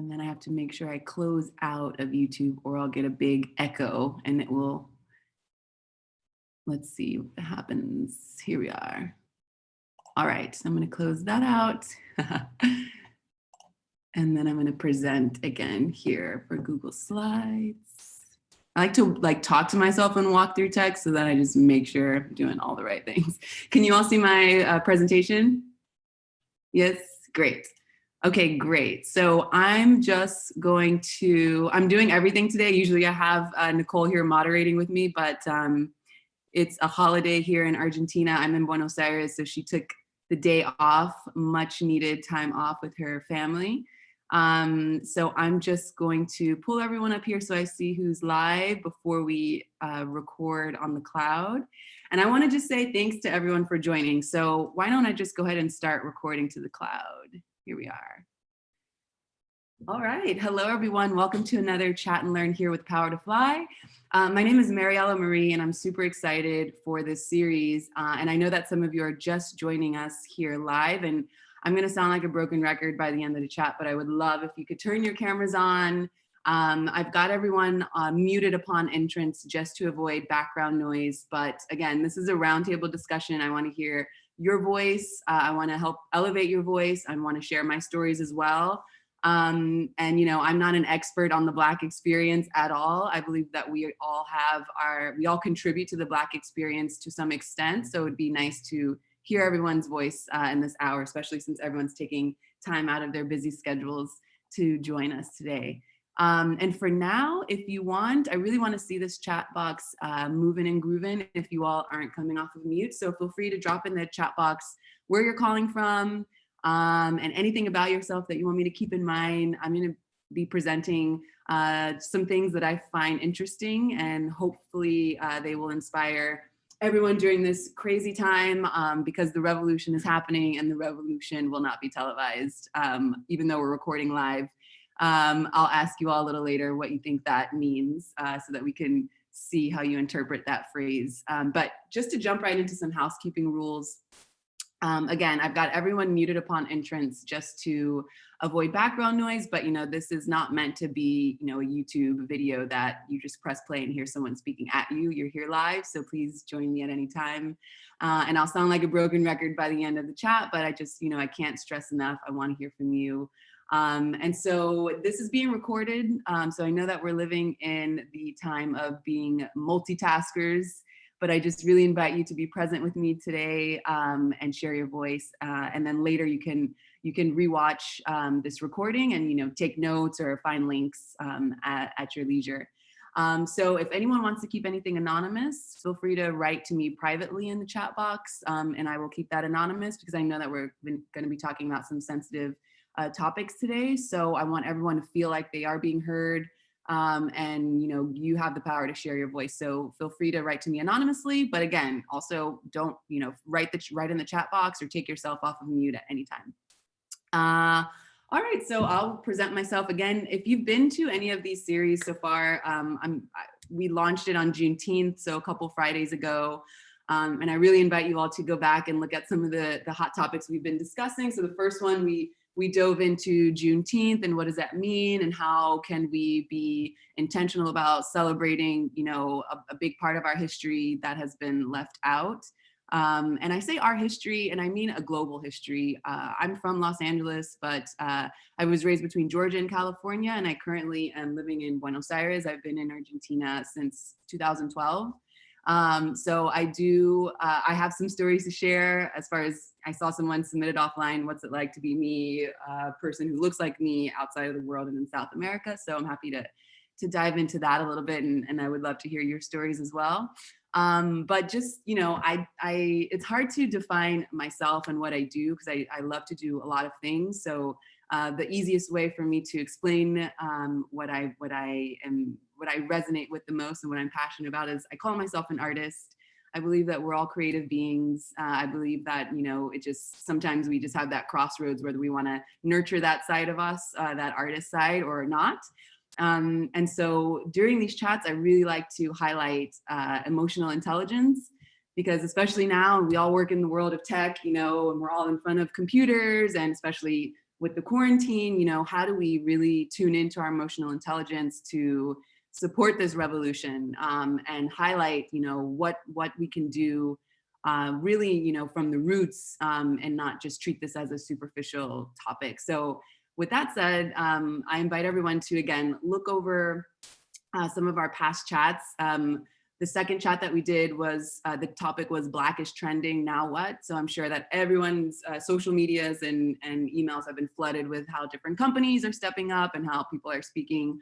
And then I have to make sure I close out of YouTube or I'll get a big echo and it will, let's see what happens. Here we are. All right, I'm gonna close that out. And then I'm gonna present again here for Google Slides. I like to talk to myself and walk through text so that I just make sure I'm doing all the right things. Can you all see my presentation? Yes, great. Okay, great. So I'm just going to, I'm doing everything today. Usually I have Nicole here moderating with me, but it's a holiday here in Argentina. I'm in Buenos Aires, so she took the day off, much needed time off with her family. So I'm just going to pull everyone up here so I see who's live before we record on the cloud. And I want to just say thanks to everyone for joining. So why don't I just go ahead and start recording to the cloud? Here we are. All right. Hello, everyone. Welcome to another Chat and Learn here with PowerToFly. My name is Maryella Marie, and I'm super excited for this series. And I know that some of you are just joining us here live, and I'm going to sound like a broken record by the end of the chat, but I would love if you could turn your cameras on. I've got everyone muted upon entrance just to avoid background noise. But again, this is a roundtable discussion. I want to hear your voice. I want to help elevate your voice. I want to share my stories as well. And, you know, I'm not an expert on the Black experience at all. I believe that we all contribute to the Black experience to some extent. So it'd be nice to hear everyone's voice in this hour, especially since everyone's taking time out of their busy schedules to join us today. And for now, if you want, I really want to see this chat box moving and grooving if you all aren't coming off of mute. So feel free to drop in the chat box where you're calling from and anything about yourself that you want me to keep in mind. I'm going to be presenting some things that I find interesting, and hopefully they will inspire everyone during this crazy time because the revolution is happening and the revolution will not be televised, even though we're recording live. I'll ask you all a little later what you think that means so that we can see how you interpret that phrase. But just to jump right into some housekeeping rules, again, I've got everyone muted upon entrance just to avoid background noise, but you know, this is not meant to be, you know, a YouTube video that you just press play and hear someone speaking at you. You're here live, so please join me at any time. And I'll sound like a broken record by the end of the chat, but I just, you know, I can't stress enough. I want to hear from you. And so this is being recorded. So I know that we're living in the time of being multitaskers, but I just really invite you to be present with me today and share your voice. And then later you can rewatch this recording and, you know, take notes or find links at your leisure. So if anyone wants to keep anything anonymous, feel free to write to me privately in the chat box, and I will keep that anonymous because I know that we're going to be talking about some sensitive topics today. So I want everyone to feel like they are being heard. And you know, you have the power to share your voice. So feel free to write to me anonymously, but again, also don't, you know, write in the chat box or take yourself off of mute at any time. All right, so I'll present myself again. If you've been to any of these series so far, we launched it on Juneteenth, so a couple Fridays ago. And I really invite you all to go back and look at some of the hot topics we've been discussing. So the first one, we dove into Juneteenth and what does that mean and how can we be intentional about celebrating, you know, a big part of our history that has been left out. And I say our history, and I mean a global history. I'm from Los Angeles, but I was raised between Georgia and California, and I currently am living in Buenos Aires. I've been in Argentina since 2012. So I have some stories to share as far as I saw someone submitted offline, what's it like to be me, a person who looks like me outside of the world and in South America. So I'm happy to dive into that a little bit, and I would love to hear your stories as well. But just, you know, it's hard to define myself and what I do because I love to do a lot of things. So the easiest way for me to explain what I resonate with the most and what I'm passionate about is I call myself an artist. I believe that we're all creative beings. I believe that, you know, sometimes we just have that crossroads whether we want to nurture that side of us, that artist side, or not. And so during these chats, I really like to highlight emotional intelligence, because especially now we all work in the world of tech, you know, and we're all in front of computers, and especially with the quarantine, you know, how do we really tune into our emotional intelligence to support this revolution, and highlight, you know, what we can do really, you know, from the roots, and not just treat this as a superficial topic. So with that said, I invite everyone to, again, look over some of our past chats. The second chat that we did was, the topic was Black is trending, now what? So I'm sure that everyone's social medias and emails have been flooded with how different companies are stepping up and how people are speaking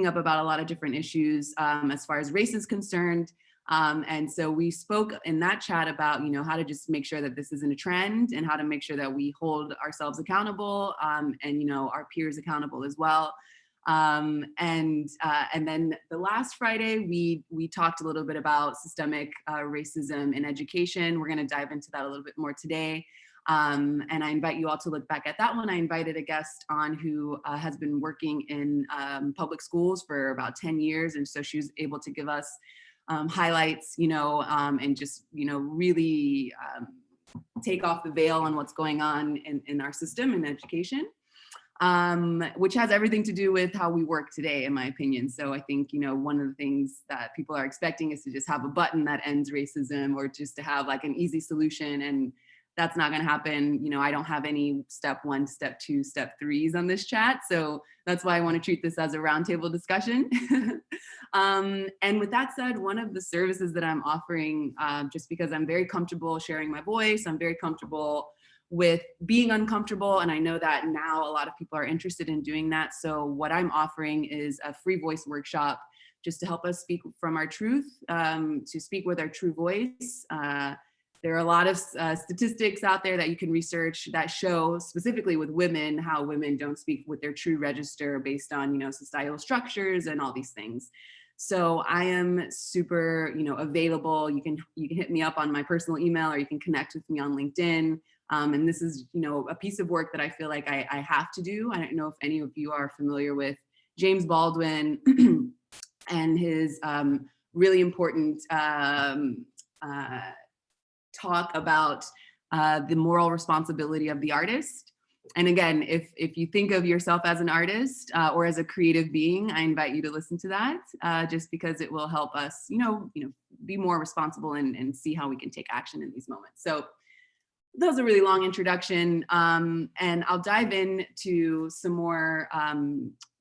up about a lot of different issues as far as race is concerned. And so we spoke in that chat about, you know, how to just make sure that this isn't a trend and how to make sure that we hold ourselves accountable, and, you know, our peers accountable as well. And then the last Friday, we talked a little bit about systemic racism in education. We're going to dive into that a little bit more today. And I invite you all to look back at that one. I invited a guest on who has been working in public schools for about 10 years. And so she was able to give us highlights, you know, and just, you know, really take off the veil on what's going on in our system in education. Which has everything to do with how we work today, in my opinion. So I think, you know, one of the things that people are expecting is to just have a button that ends racism, or just to have like an easy solution. And that's not going to happen. You know, I don't have any step 1, step 2, step 3s on this chat. So that's why I want to treat this as a roundtable discussion. And with that said, one of the services that I'm offering, just because I'm very comfortable sharing my voice, I'm very comfortable with being uncomfortable. And I know that now a lot of people are interested in doing that. So what I'm offering is a free voice workshop just to help us speak from our truth, to speak with our true voice. There are a lot of statistics out there that you can research that show, specifically with women, how women don't speak with their true register based on, you know, societal structures and all these things. So I am super, you know, available. You can hit me up on my personal email, or you can connect with me on LinkedIn. And this is, you know, a piece of work that I feel like I have to do. I don't know if any of you are familiar with James Baldwin and his really important talk about the moral responsibility of the artist. And again, if you think of yourself as an artist or as a creative being, I invite you to listen to that, just because it will help us, you know, be more responsible and see how we can take action in these moments. So that was a really long introduction, and I'll dive into some more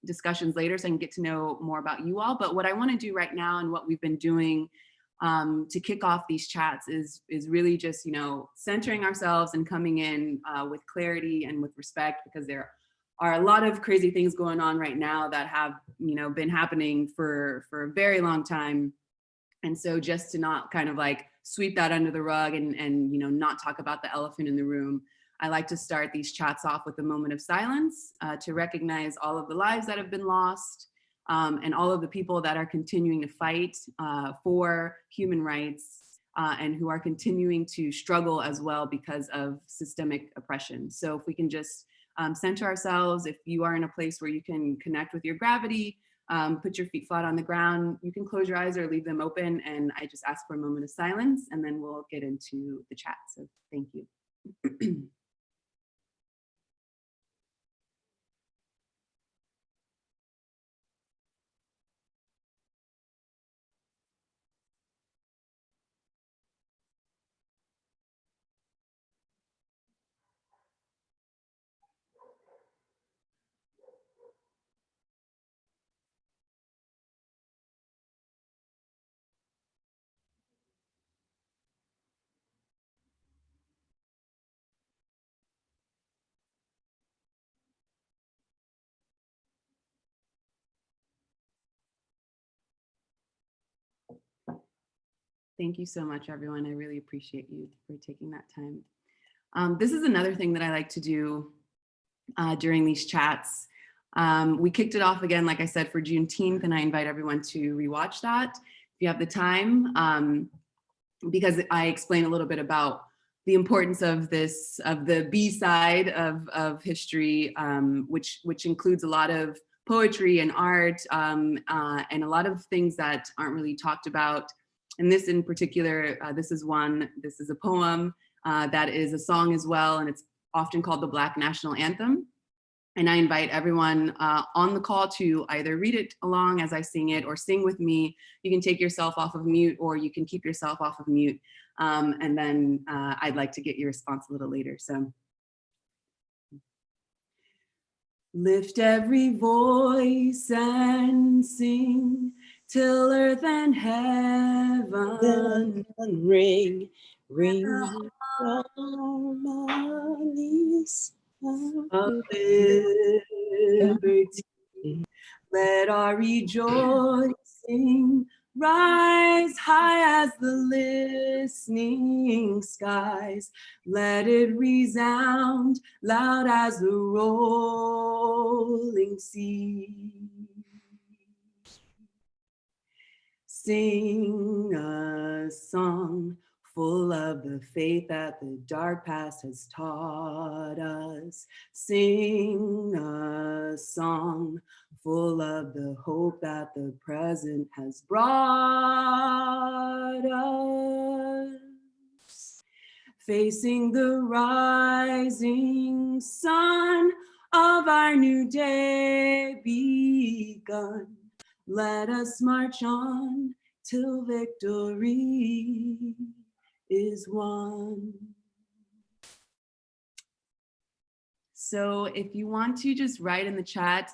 discussions later so I can get to know more about you all. But what I want to do right now, and what we've been doing to kick off these chats, is really just, you know, centering ourselves and coming in with clarity and with respect, because there are a lot of crazy things going on right now that have, you know, been happening for a very long time. And so just to not kind of like sweep that under the rug and you know, not talk about the elephant in the room, I like to start these chats off with a moment of silence to recognize all of the lives that have been lost, and all of the people that are continuing to fight for human rights, and who are continuing to struggle as well because of systemic oppression. So if we can just center ourselves, if you are in a place where you can connect with your gravity, put your feet flat on the ground, you can close your eyes or leave them open, and I just ask for a moment of silence, and then we'll get into the chat. So thank you. Thank you so much, everyone. I really appreciate you for taking that time. This is another thing that I like to do during these chats. We kicked it off again, like I said, for Juneteenth, and I invite everyone to rewatch that if you have the time, because I explain a little bit about the importance of this, of the B side of history, which includes a lot of poetry and art, and a lot of things that aren't really talked about. And this in particular, this is a poem that is a song as well, and it's often called the Black National Anthem. And I invite everyone on the call to either read it along as I sing it or sing with me. You can take yourself off of mute, or you can keep yourself off of mute. And then I'd like to get your response a little later. So, lift every voice and sing till earth and heaven ring, ring harmonies of liberty. Let our rejoicing rise high as the listening skies. Let it resound loud as the rolling sea. Sing a song full of the faith that the dark past has taught us. Sing a song full of the hope that the present has brought us. Facing the rising sun of our new day begun, let us march on till victory is won. So if you want to just write in the chat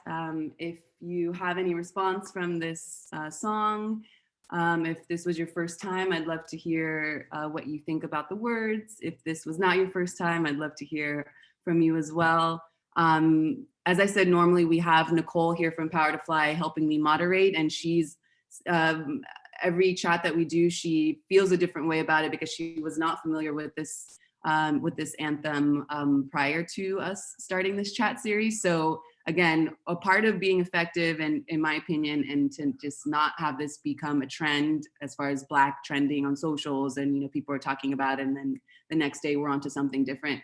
if you have any response from this song. If this was your first time, I'd love to hear what you think about the words. If this was not your first time, I'd love to hear from you as well. As I said, normally we have Nicole here from PowerToFly helping me moderate, and she's every chat that we do, she feels a different way about it because she was not familiar with this anthem prior to us starting this chat series. So again, a part of being effective, and in my opinion, and to just not have this become a trend as far as Black trending on socials, and people are talking about it, and then the next day we're on to something different.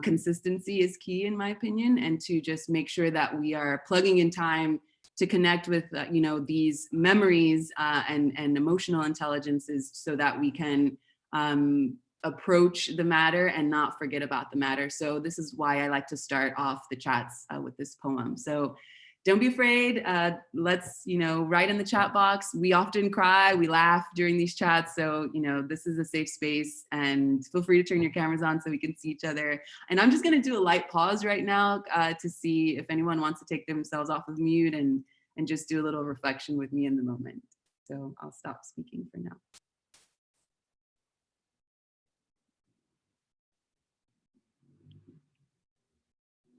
Consistency is key in my opinion, and to just make sure that we are plugging in time to connect with these memories and emotional intelligences so that we can approach the matter and not forget about the matter. So this is why I like to start off the chats with this poem. So don't be afraid. Let's, write in the chat box. We often cry, we laugh during these chats. So, this is a safe space, and feel free to turn your cameras on so we can see each other. And I'm just gonna do a light pause right now to see if anyone wants to take themselves off of mute and just do a little reflection with me in the moment. So I'll stop speaking for now.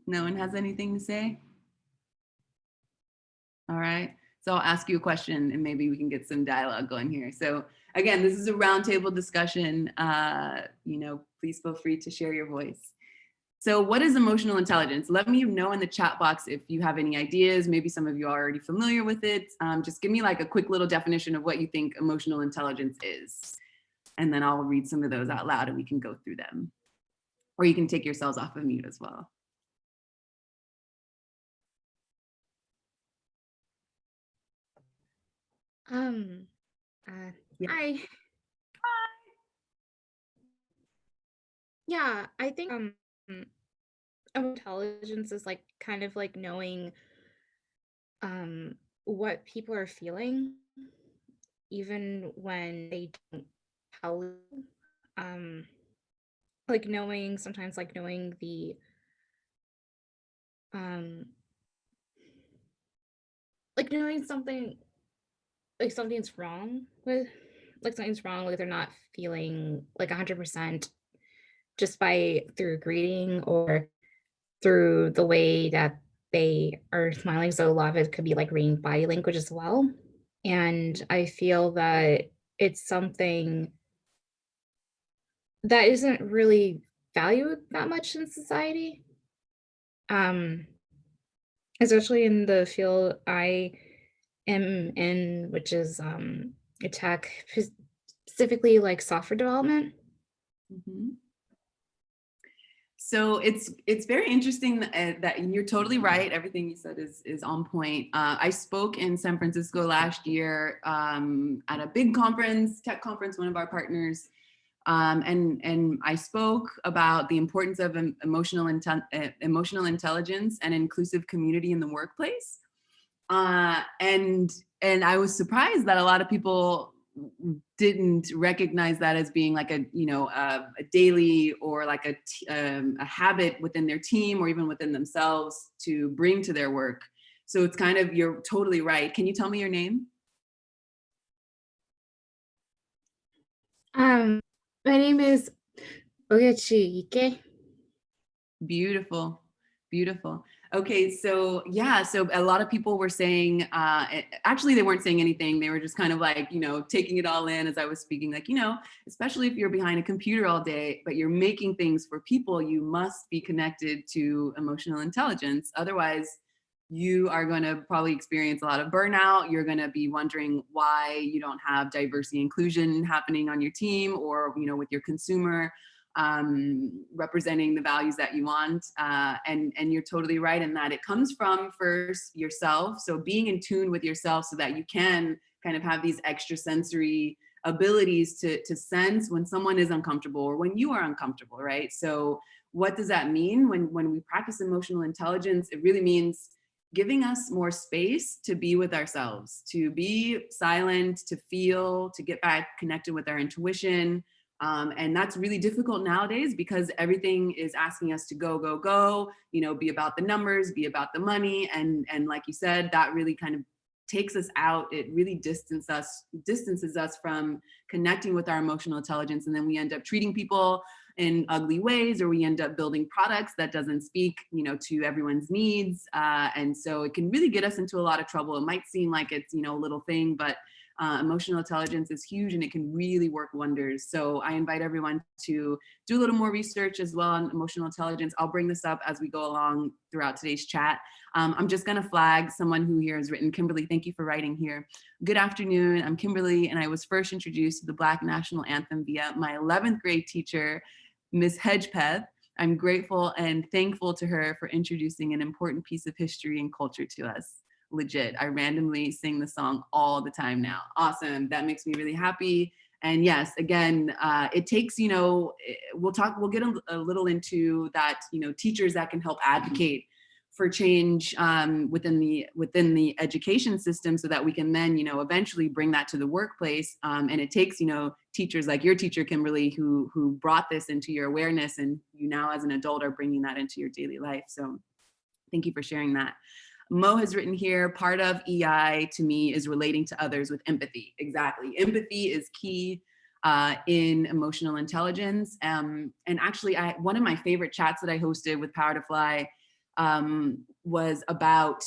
No one has anything to say? All right, so I'll ask you a question and maybe we can get some dialogue going here. So again, this is a roundtable discussion. Please feel free to share your voice. So what is emotional intelligence? Let me know in the chat box if you have any ideas. Maybe some of you are already familiar with it. Just give me like a quick little definition of what you think emotional intelligence is. And then I'll read some of those out loud and we can go through them. Or you can take yourselves off of mute as well. Yeah. Hi. Yeah, I think intelligence is like kind of like knowing what people are feeling, even when they don't tell you. Like knowing sometimes like knowing the like knowing something like something's wrong with they're not feeling like 100% just by through greeting or through the way that they are smiling. So a lot of it could be like reading body language as well. And I feel that it's something that isn't really valued that much in society. Especially in the field I am in, which is tech, specifically like software development. Mm-hmm. So it's very interesting that you're totally right. Everything you said is on point. I spoke in San Francisco last year at a big conference, tech conference, one of our partners. And I spoke about the importance of emotional intelligence and inclusive community in the workplace. And I was surprised that a lot of people didn't recognize that as being like a daily or like a habit within their team or even within themselves to bring to their work. So it's kind of, you're totally right. Can you tell me your name? My name is Reeducate. Beautiful, beautiful. Okay, so yeah, so a lot of people were saying, actually they weren't saying anything. They were just kind of like, taking it all in as I was speaking, like, especially if you're behind a computer all day, but you're making things for people, you must be connected to emotional intelligence. Otherwise, you are going to probably experience a lot of burnout. You're going to be wondering why you don't have diversity inclusion happening on your team or, with your consumer. Representing the values that you want. And you're totally right in that it comes from first yourself. So being in tune with yourself so that you can kind of have these extrasensory abilities to sense when someone is uncomfortable or when you are uncomfortable, right? So what does that mean? When we practice emotional intelligence, it really means giving us more space to be with ourselves, to be silent, to feel, to get back connected with our intuition. And that's really difficult nowadays because everything is asking us to go, go, go, be about the numbers, be about the money. And like you said, that really kind of takes us out. It really distances us from connecting with our emotional intelligence. And then we end up treating people in ugly ways, or we end up building products that doesn't speak, to everyone's needs. And so it can really get us into a lot of trouble. It might seem like it's, a little thing, but emotional intelligence is huge and it can really work wonders. So I invite everyone to do a little more research as well on emotional intelligence. I'll bring this up as we go along throughout today's chat. I'm just gonna flag someone who here has written. Kimberly, thank you for writing here. Good afternoon, I'm Kimberly, and I was first introduced to the Black National Anthem via my 11th grade teacher, Ms. Hedgepeth. I'm grateful and thankful to her for introducing an important piece of history and culture to us. Legit, I randomly sing the song all the time now. Awesome, that makes me really happy. And yes, again, it takes, we'll get a little into that, teachers that can help advocate for change within the education system so that we can then, eventually bring that to the workplace. And it takes, teachers like your teacher, Kimberly, who brought this into your awareness, and you now as an adult are bringing that into your daily life. So thank you for sharing that. Mo has written here, part of EI to me is relating to others with empathy. Exactly. Empathy is key in emotional intelligence. And actually, one of my favorite chats that I hosted with PowerToFly was about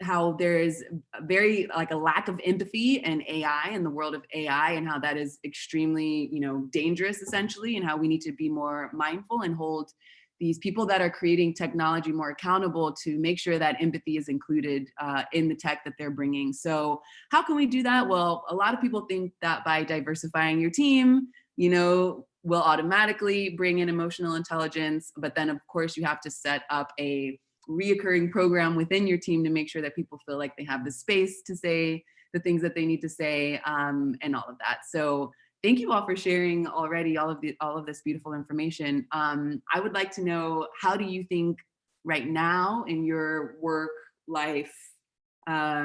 how there is very a lack of empathy in AI, in the world of AI, and how that is extremely, dangerous essentially, and how we need to be more mindful and hold these people that are creating technology more accountable to make sure that empathy is included in the tech that they're bringing. So how can we do that? Well, a lot of people think that by diversifying your team, will automatically bring in emotional intelligence. But then of course you have to set up a reoccurring program within your team to make sure that people feel like they have the space to say the things that they need to say, and all of that. So thank you all for sharing already all of this beautiful information. I would like to know, how do you think right now in your work life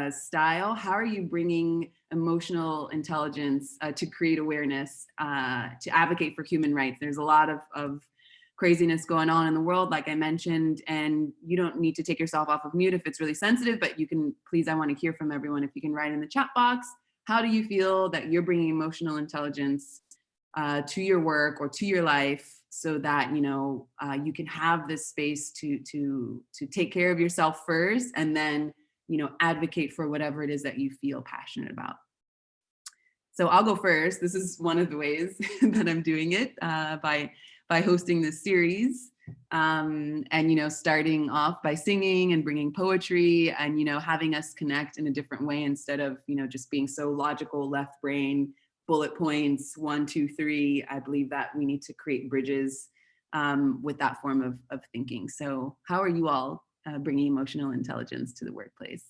style, how are you bringing emotional intelligence to create awareness, to advocate for human rights? There's a lot of craziness going on in the world, like I mentioned, and you don't need to take yourself off of mute if it's really sensitive, but you can, please, I want to hear from everyone. If you can write in the chat box, how do you feel that you're bringing emotional intelligence to your work or to your life so that, you can have this space to take care of yourself first, and then, advocate for whatever it is that you feel passionate about. So I'll go first. This is one of the ways that I'm doing it by hosting this series. And, starting off by singing and bringing poetry and, having us connect in a different way instead of, just being so logical, left brain, bullet points, 1, 2, 3. I believe that we need to create bridges with that form of thinking. So how are you all bringing emotional intelligence to the workplace?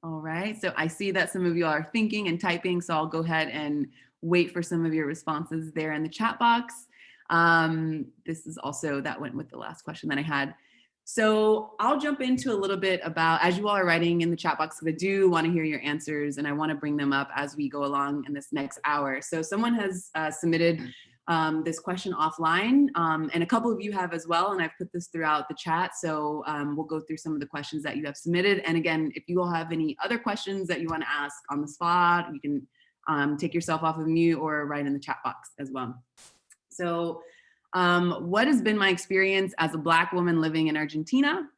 All right, so I see that some of you are thinking and typing, so I'll go ahead and wait for some of your responses there in the chat box. This is also, that went with the last question that I had. So I'll jump into a little bit about, as you all are writing in the chat box, because I do want to hear your answers and I want to bring them up as we go along in this next hour. So someone has submitted this question offline, and a couple of you have as well, and I've put this throughout the chat. So we'll go through some of the questions that you have submitted. And again, if you all have any other questions that you want to ask on the spot, you can take yourself off of mute or write in the chat box as well. So what has been my experience as a Black woman living in Argentina?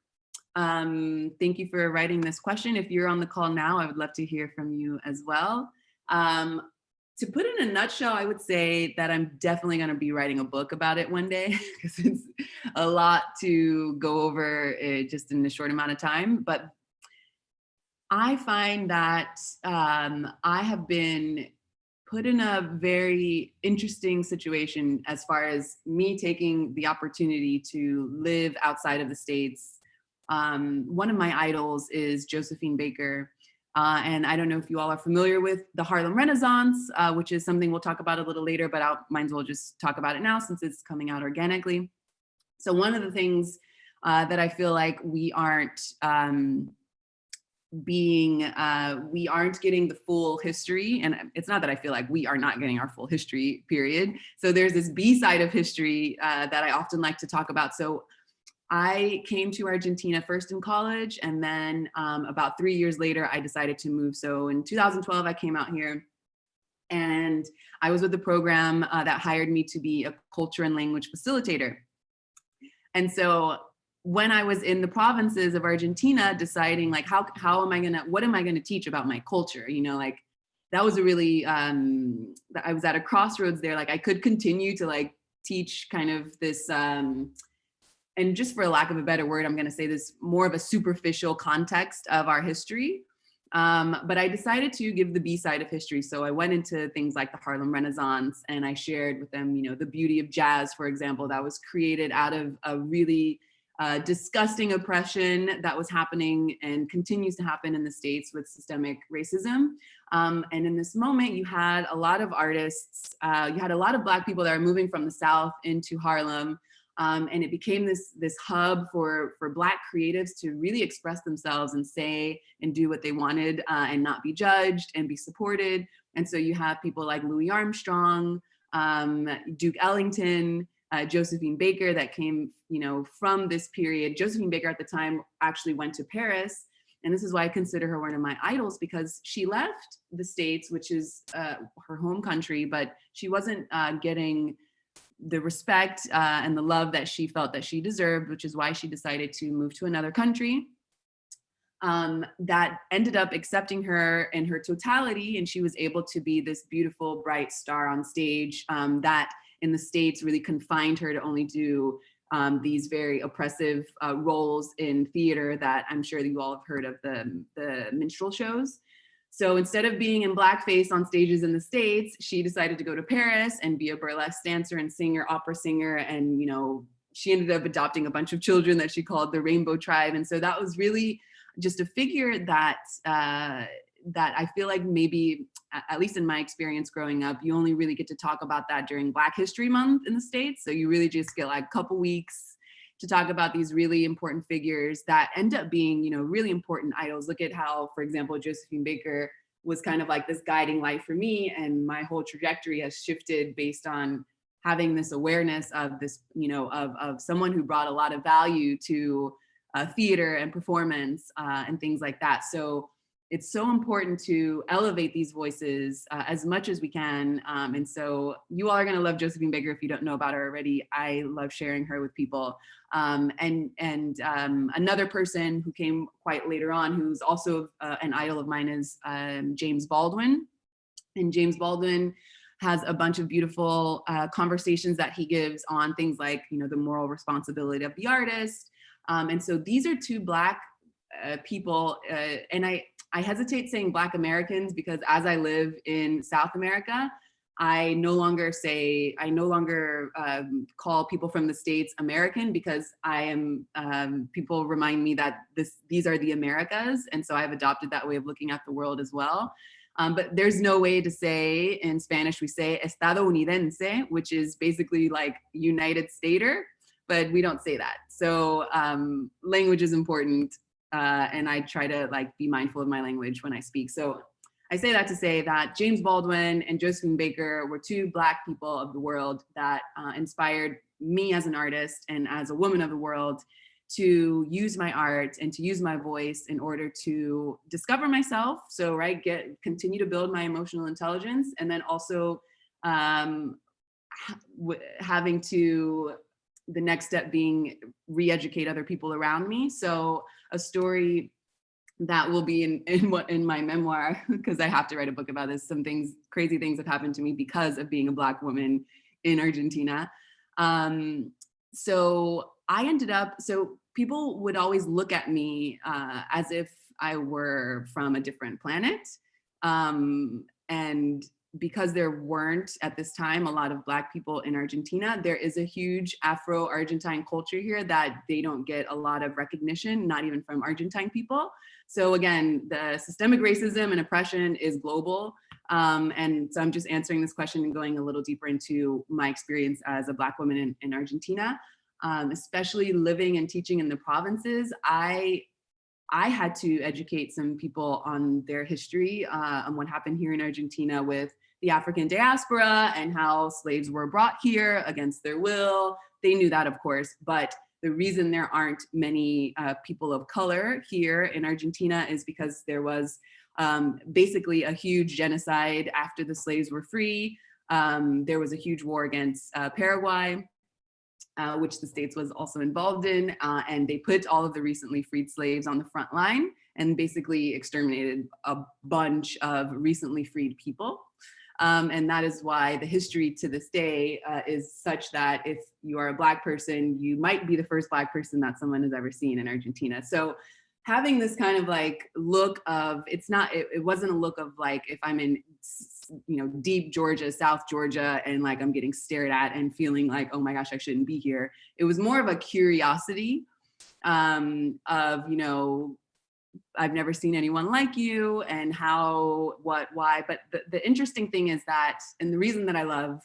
Thank you for writing this question. If you're on the call now, I would love to hear from you as well. To put it in a nutshell, I would say that I'm definitely going to be writing a book about it one day, because it's a lot to go over just in a short amount of time. But I find that I have been put in a very interesting situation as far as me taking the opportunity to live outside of the States. One of my idols is Josephine Baker. And I don't know if you all are familiar with the Harlem Renaissance, which is something we'll talk about a little later, but I might as well just talk about it now since it's coming out organically. So one of the things that I feel like we aren't getting the full history, and it's not that I feel like we are not getting our full history, period. So there's this B side of history that I often like to talk about. So I came to Argentina first in college, and then about 3 years later, I decided to move. So in 2012, I came out here, and I was with the program that hired me to be a culture and language facilitator. And so when I was in the provinces of Argentina, deciding like, what am I gonna teach about my culture? You know, like that was a really, I was at a crossroads there. Like I could continue to like teach kind of this, and just for lack of a better word, I'm going to say this, more of a superficial context of our history. But I decided to give the B side of history. So I went into things like the Harlem Renaissance, and I shared with them, you know, the beauty of jazz, for example, that was created out of a really disgusting oppression that was happening and continues to happen in the States with systemic racism. And in this moment, you had a lot of artists, you had a lot of Black people that are moving from the South into Harlem. And it became this hub for Black creatives to really express themselves and say and do what they wanted and not be judged and be supported. And so you have people like Louis Armstrong, Duke Ellington, Josephine Baker that came, you know, from this period. Josephine Baker at the time actually went to Paris. And this is why I consider her one of my idols, because she left the States, which is her home country, but she wasn't getting the respect and the love that she felt that she deserved, which is why she decided to move to another country that ended up accepting her in her totality. And she was able to be this beautiful, bright star on stage that in the States really confined her to only do these very oppressive roles in theater that I'm sure that you all have heard of, the minstrel shows. So instead of being in blackface on stages in the States, she decided to go to Paris and be a burlesque dancer and singer, opera singer. And, you know, she ended up adopting a bunch of children that she called the Rainbow Tribe. And so that was really just a figure that, that I feel like maybe, at least in my experience growing up, you only really get to talk about that during Black History Month in the States. So you really just get like a couple weeks to talk about these really important figures that end up being, you know, really important idols. Look at how, for example, Josephine Baker was kind of like this guiding light for me, and my whole trajectory has shifted based on having this awareness of this, you know, of someone who brought a lot of value to theater and performance and things like that. So it's so important to elevate these voices as much as we can. And so you all are gonna love Josephine Baker if you don't know about her already. I love sharing her with people. Another person who came quite later on, who's also an idol of mine, is James Baldwin. And James Baldwin has a bunch of beautiful conversations that he gives on things like, you know, the moral responsibility of the artist. And so these are two Black people, and I hesitate saying Black Americans because as I live in South America, I no longer call people from the States American, because people remind me that these are the Americas. And so I've adopted that way of looking at the world as well. But there's no way to say, in Spanish, we say estadounidense, which is basically like United Stater, but we don't say that. So language is important. And I try to like be mindful of my language when I speak. So I say that to say that James Baldwin and Josephine Baker were two Black people of the world that inspired me as an artist and as a woman of the world to use my art and to use my voice in order to discover myself. So, right, continue to build my emotional intelligence, and then also having to, the next step being re-educate other people around me. So a story that will be in my memoir, because I have to write a book about this. Some crazy things have happened to me because of being a Black woman in Argentina. So I ended up, so people would always look at me as if I were from a different planet. And because there weren't at this time a lot of Black people in Argentina, there is a huge Afro-Argentine culture here that they don't get a lot of recognition, not even from Argentine people. So again, the systemic racism and oppression is global. And so I'm just answering this question and going a little deeper into my experience as a Black woman in Argentina, especially living and teaching in the provinces. I had to educate some people on their history, on what happened here in Argentina with the African diaspora and how slaves were brought here against their will. They knew that, of course, but the reason there aren't many people of color here in Argentina is because there was basically a huge genocide after the slaves were free. There was a huge war against Paraguay, which the States was also involved in, and they put all of the recently freed slaves on the front line and basically exterminated a bunch of recently freed people. And that is why the history to this day is such that if you are a Black person, you might be the first Black person that someone has ever seen in Argentina. So having this kind of like look of, it wasn't a look of like, if I'm in, deep Georgia, South Georgia, and like I'm getting stared at and feeling like, oh my gosh, I shouldn't be here. It was more of a curiosity of, I've never seen anyone like you, and how, what, why. But the interesting thing is that, and the reason that I love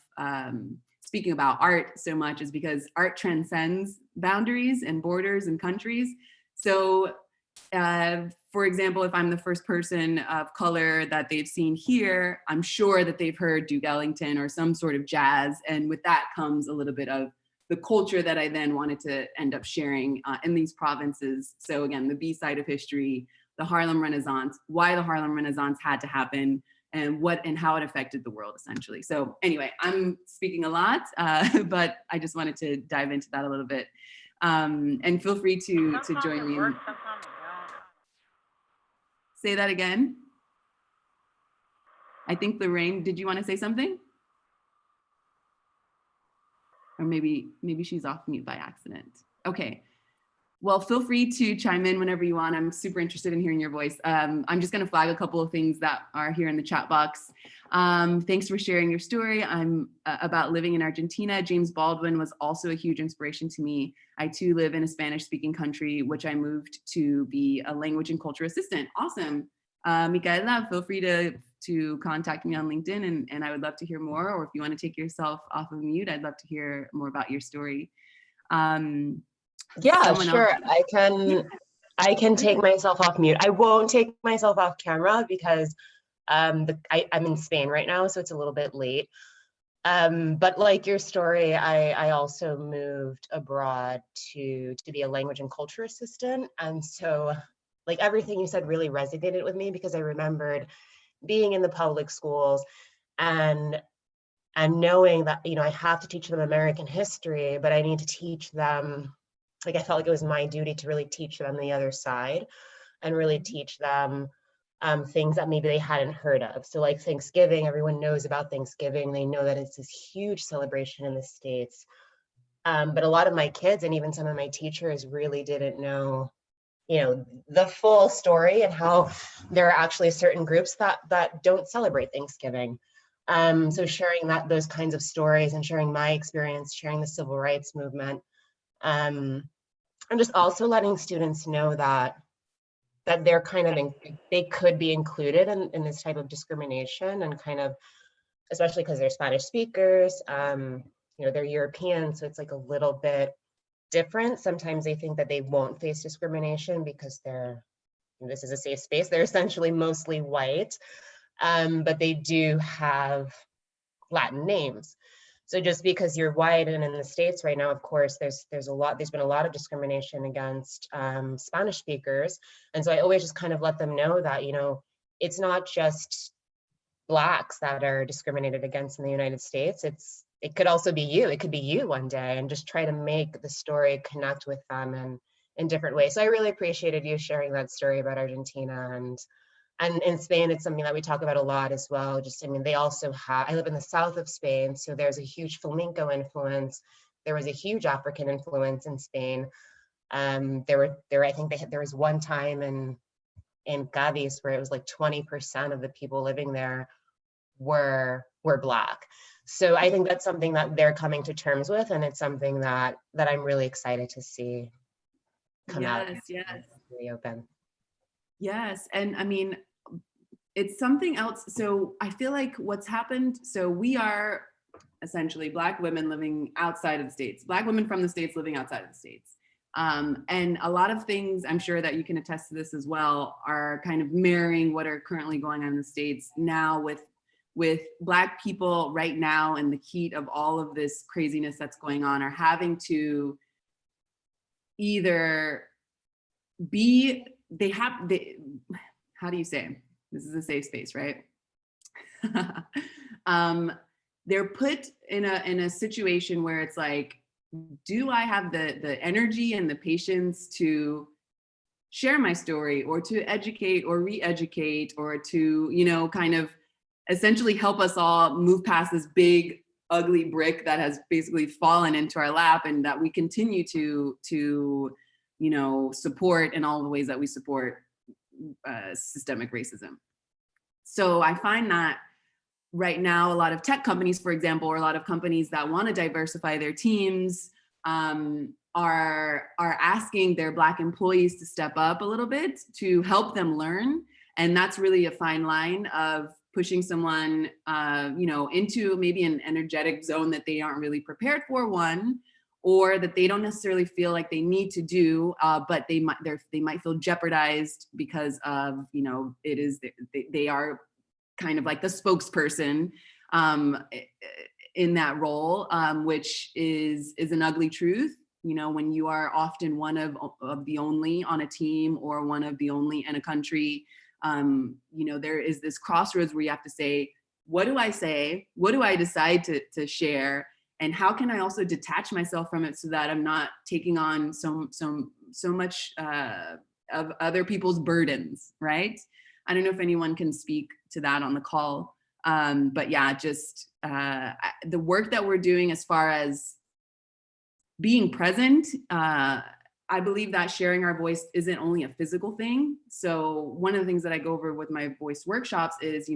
speaking about art so much is because art transcends boundaries and borders and countries. So for example, if I'm the first person of color that they've seen here, I'm sure that they've heard Duke Ellington or some sort of jazz. And with that comes a little bit of the culture that I then wanted to end up sharing in these provinces. So again, the B side of history, the Harlem Renaissance, why the Harlem Renaissance had to happen, and what and how it affected the world, essentially. So anyway, I'm speaking a lot, but I just wanted to dive into that a little bit. And feel free to join me. Say that again. I think Lorraine, did you want to say something? Or maybe she's off mute by accident. Okay. Well, feel free to chime in whenever you want. I'm super interested in hearing your voice. I'm just going to flag a couple of things that are here in the chat box. Thanks for sharing your story. I'm about living in Argentina. James Baldwin was also a huge inspiration to me. I too live in a Spanish-speaking country, which I moved to be a language and culture assistant. Awesome. Micaela, feel free to contact me on LinkedIn, and I would love to hear more. Or if you want to take yourself off of mute, I'd love to hear more about your story. Yeah, sure. I can take myself off mute. I won't take myself off camera because I'm in Spain right now, so it's a little bit late. But like your story, I also moved abroad to be a language and culture assistant. And so like everything you said really resonated with me, because I remembered being in the public schools and knowing that, I have to teach them American history, but I need to teach them, like I felt like it was my duty to really teach them the other side and really teach them things that maybe they hadn't heard of. So like Thanksgiving, everyone knows about Thanksgiving. They know that it's this huge celebration in the States. But a lot of my kids and even some of my teachers really didn't know, the full story and how there are actually certain groups that don't celebrate Thanksgiving. So sharing those kinds of stories and sharing my experience, sharing the civil rights movement, and just also letting students know that they're kind of they could be included in this type of discrimination, and kind of, especially because they're Spanish speakers, they're European, so it's like a little bit different. Sometimes they think that they won't face discrimination because this is a safe space. They're essentially mostly white, but they do have Latin names. So just because you're white, and in the States right now, of course, there's been a lot of discrimination against Spanish speakers. And so I always just kind of let them know that, it's not just Blacks that are discriminated against in the United States. It could also be you. It could be you one day, and just try to make the story connect with them in different ways. So I really appreciated you sharing that story about Argentina, and in Spain, it's something that we talk about a lot as well. They also I live in the south of Spain, so there's a huge flamenco influence. There was a huge African influence in Spain. I think there was one time in Cadiz where it was like 20% of the people living there were Black. So I think that's something that they're coming to terms with, and it's something that I'm really excited to see come out. Yes. Really open. Yes, and I mean, it's something else. So I feel like what's happened, so we are essentially Black women living outside of the States, Black women from the States living outside of the States. And a lot of things, I'm sure that you can attest to this as well, are kind of mirroring what are currently going on in the States now with Black people right now in the heat of all of this craziness that's going on, are having to either how do you say, this is a safe space, right? They're put in a situation where it's like, do I have the energy and the patience to share my story, or to educate or re-educate, or to, kind of essentially help us all move past this big, ugly brick that has basically fallen into our lap, and that we continue to support in all the ways that we support systemic racism. So I find that right now, a lot of tech companies, for example, or a lot of companies that want to diversify their teams are asking their Black employees to step up a little bit to help them learn. And that's really a fine line of pushing someone, into maybe an energetic zone that they aren't really prepared for, one, or that they don't necessarily feel like they need to do, but they might feel jeopardized because of, they are kind of like the spokesperson in that role, which is an ugly truth. When you are often one of the only on a team, or one of the only in a country, there is this crossroads where you have to say, what do I say? What do I decide to share? And how can I also detach myself from it so that I'm not taking on so much of other people's burdens, right? I don't know if anyone can speak to that on the call, but yeah, just the work that we're doing as far as being present, I believe that sharing our voice isn't only a physical thing. So one of the things that I go over with my voice workshops is,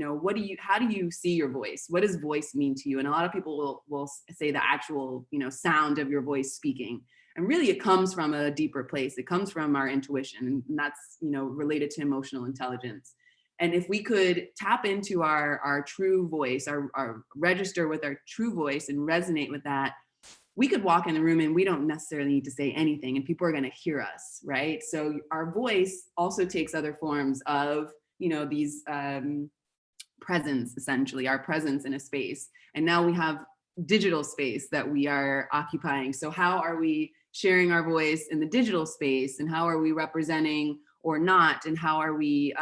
how do you see your voice? What does voice mean to you? And a lot of people will say the actual, sound of your voice speaking. And really it comes from a deeper place. It comes from our intuition, and that's, related to emotional intelligence. And if we could tap into our true voice, our register with our true voice and resonate with that, we could walk in the room and we don't necessarily need to say anything, and people are going to hear us, right? So our voice also takes other forms of, these presence, essentially, our presence in a space. And now we have digital space that we are occupying. So how are we sharing our voice in the digital space, and how are we representing or not, and how are we,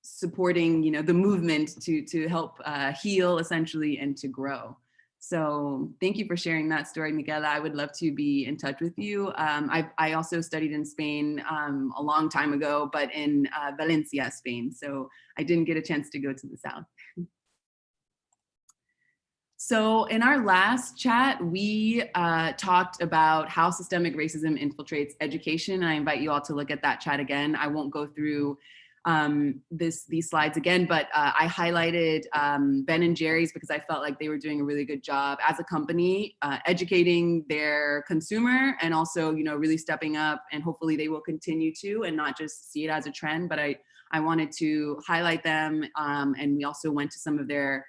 supporting, the movement to help heal, essentially, and to grow. So thank you for sharing that story, Maryella. I would love to be in touch with you. I also studied in Spain a long time ago, but in Valencia, Spain. So I didn't get a chance to go to the south. So in our last chat, we talked about how systemic racism infiltrates education. And I invite you all to look at that chat again. I won't go through these slides again, but I highlighted Ben and Jerry's because I felt like they were doing a really good job as a company, educating their consumer and also, really stepping up, and hopefully they will continue to, and not just see it as a trend, but I wanted to highlight them. And we also went to some of their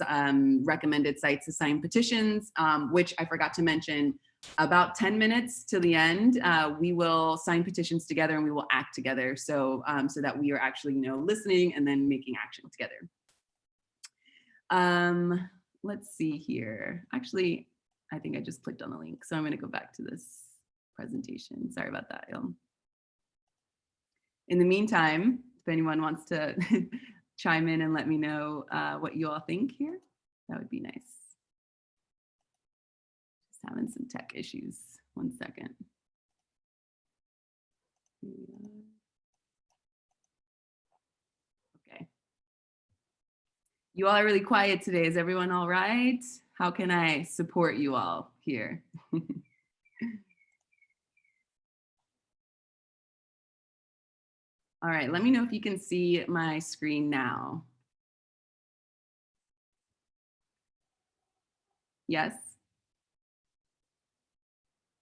recommended sites to sign petitions, which I forgot to mention. About 10 minutes to the end, we will sign petitions together and we will act together. So that we are actually, listening and then making action together. Let's see here. Actually, I think I just clicked on the link. So I'm going to go back to this presentation. Sorry about that, y'all. In the meantime, if anyone wants to chime in and let me know what you all think here, that would be nice. Having some tech issues. 1 second. Okay. You all are really quiet today. Is everyone all right? How can I support you all here? All right, let me know if you can see my screen now. Yes?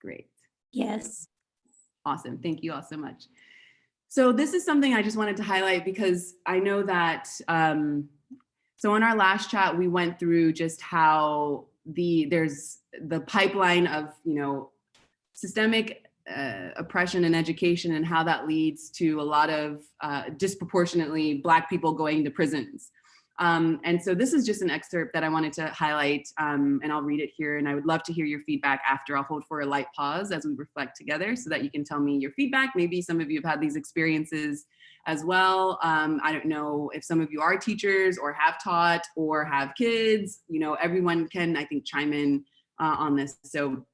Great. Yes. Awesome. Thank you all so much. So this is something I just wanted to highlight because I know that, so in our last chat, we went through just how there's the pipeline of, systemic oppression in education and how that leads to a lot of disproportionately Black people going to prisons. And so this is just an excerpt that I wanted to highlight, and I'll read it here, and I would love to hear your feedback after. I'll hold for a light pause as we reflect together so that you can tell me your feedback. Maybe some of you have had these experiences as well. I don't know if some of you are teachers or have taught or have kids. Everyone can, I think, chime in on this. So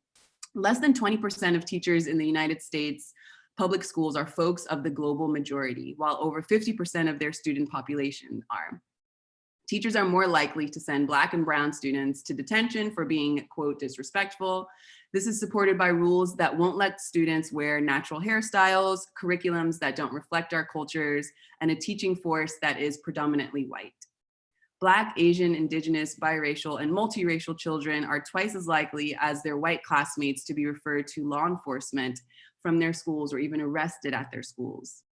less than 20% of teachers in the United States public schools are folks of the global majority, while over 50% of their student population are. Teachers are more likely to send Black and brown students to detention for being, quote, disrespectful. This is supported by rules that won't let students wear natural hairstyles, curriculums that don't reflect our cultures, and a teaching force that is predominantly white. Black, Asian, Indigenous, biracial, and multiracial children are twice as likely as their white classmates to be referred to law enforcement from their schools or even arrested at their schools.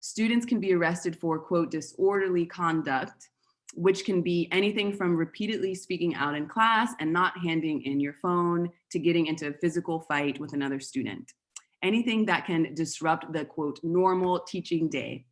Students can be arrested for, quote, disorderly conduct, which can be anything from repeatedly speaking out in class and not handing in your phone to getting into a physical fight with another student. Anything that can disrupt the, quote, normal teaching day.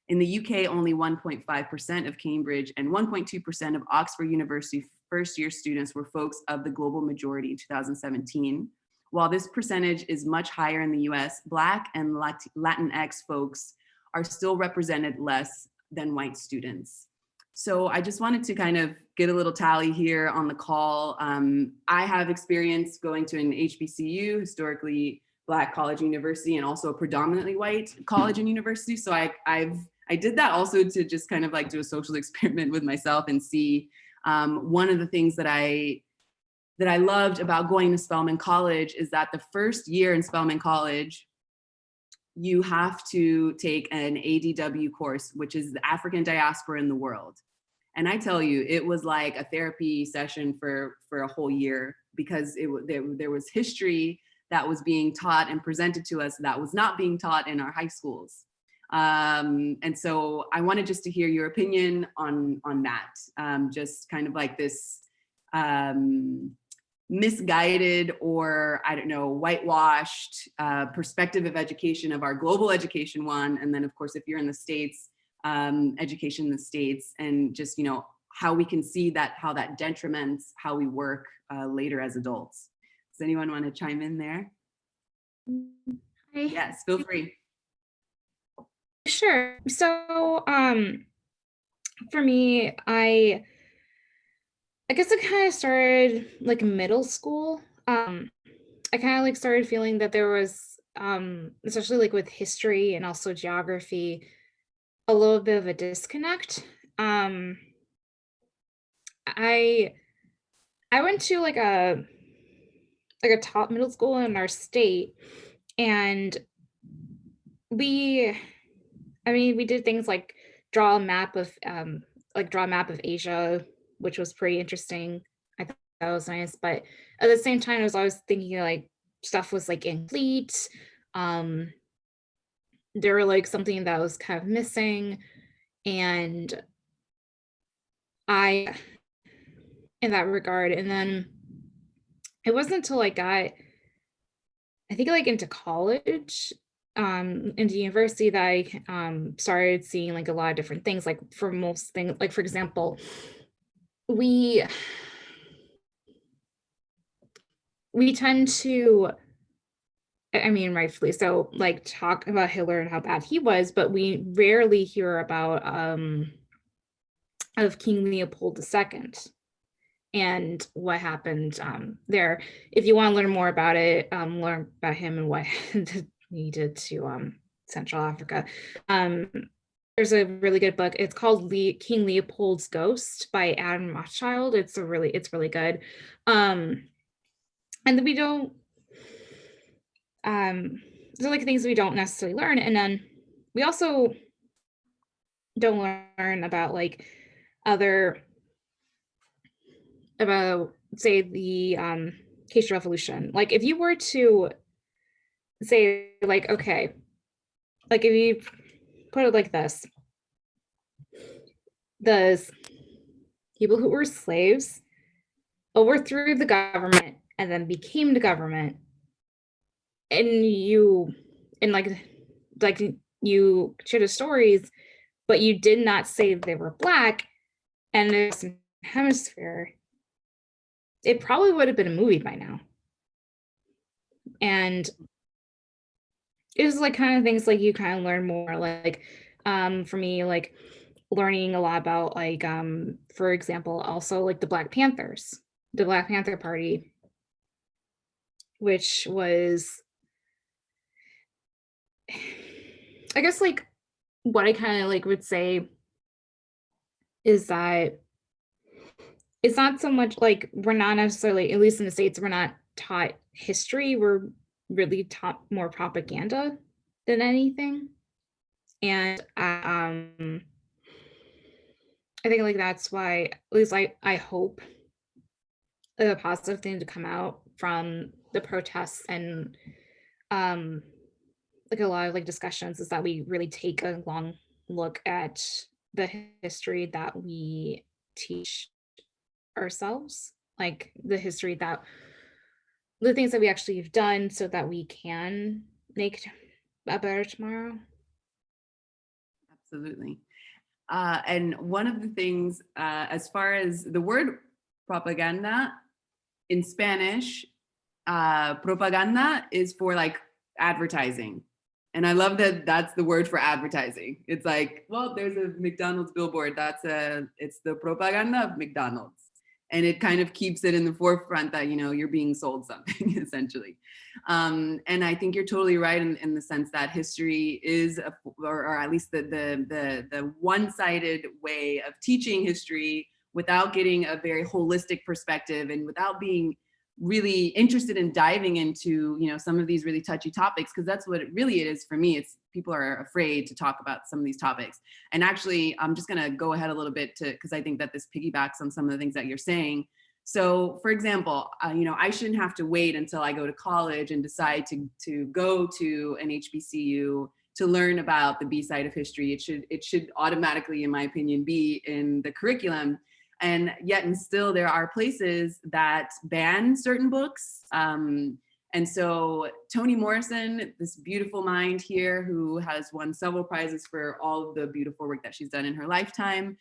In the UK, only 1.5% of Cambridge and 1.2% of Oxford University first-year students were folks of the global majority in 2017. While this percentage is much higher in the US, Black and Latinx folks are still represented less than white students. So I just wanted to kind of get a little tally here on the call. I have experience going to an HBCU, historically Black college and university, and also a predominantly white college and university. So I did that also to just kind of like do a social experiment with myself and see one of the things that I loved about going to Spelman College is that the first year in Spelman College, you have to take an ADW course, which is the African diaspora in the world. And I tell you, it was like a therapy session for a whole year because there was history that was being taught and presented to us that was not being taught in our high schools. And so I wanted just to hear your opinion on that, just kind of like this misguided or, I don't know, whitewashed perspective of education, of our global education one. And then of course, if you're in the States, education in the States, and just, how we can see that, how that detriments how we work later as adults. Does anyone want to chime in there? Yes, feel free. Sure. So for me, I guess it kind of started like middle school. I kind of like started feeling that there was, especially like with history and also geography, a little bit of a disconnect. I went to like a top middle school in our state, and we I mean, we did things like draw a map of Asia, which was pretty interesting. I thought that was nice, but at the same time, I was always thinking like stuff was like incomplete. Um, there were like something that was kind of missing, and I, in that regard, and then it wasn't until I got, I think like into college, into university that I started seeing like a lot of different things. Like for most things, like for example, we tend to, I mean, rightfully so, like talk about Hitler and how bad he was, but we rarely hear about of King Leopold II and what happened there. If you want to learn more about it, learn about him and what he did to Central Africa. There's a really good book. It's called King Leopold's Ghost by Adam Rothschild. It's really good. And then we don't, those are like things we don't necessarily learn. And then we also don't learn about like about say the Haitian Revolution. Like if you were to say like, okay, like if you put it like this, the people who were slaves overthrew the government and then became the government, and you shared the stories, but you did not say they were Black and there's an hemisphere, it probably would have been a movie by now. And it was like kind of things like you kind of learn more, like for me, like learning a lot about like for example, also like the Black Panther Party, which was, I guess like what I kind of like would say is that it's not so much like we're not necessarily, at least in the States, we're not taught history. We're really taught more propaganda than anything. And I think like that's why, at least I hope a positive thing to come out from the protests and like a lot of like discussions is that we really take a long look at the history that we teach ourselves, like the history that the things that we actually have done so that we can make a better tomorrow. Absolutely. And one of the things, as far as the word propaganda in Spanish, propaganda is for like advertising. And I love that that's the word for advertising. It's like, well, there's a McDonald's billboard. It's the propaganda of McDonald's. And it kind of keeps it in the forefront that, you know, you're being sold something essentially. And I think you're totally right in the sense that history is, or at least the one-sided way of teaching history without getting a very holistic perspective and without being really interested in diving into, you know, some of these really touchy topics, because that's what it really is for me. It's people are afraid to talk about some of these topics. And actually, I'm just going to go ahead a little bit because I think that this piggybacks on some of the things that you're saying. So, for example, you know, I shouldn't have to wait until I go to college and decide to go to an HBCU to learn about the B side of history. It should automatically, in my opinion, be in the curriculum. And yet and still there are places that ban certain books. And so Toni Morrison, this beautiful mind here who has won several prizes for all of the beautiful work that she's done in her lifetime.